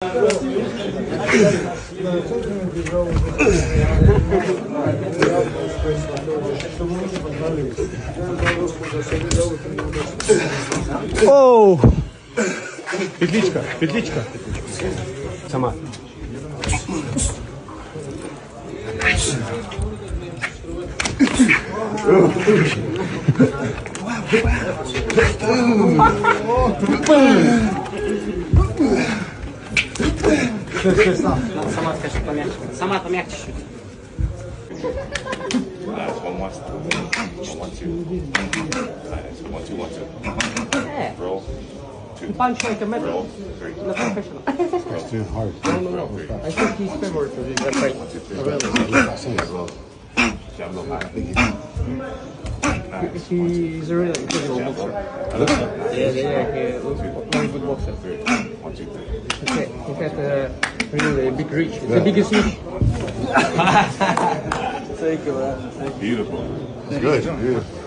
Оу! Петличка, петличка. Сама. Сама скажи помягче. Сама помягче чуть. Punch like a metal. No professional. It's too hard. I think he's favored to this fight. He's a really incredible boxer. Yeah, he looks very good boxer. Okay, he has a really big reach. It's the biggest reach. Thank you, man. Beautiful. It's good. Beautiful.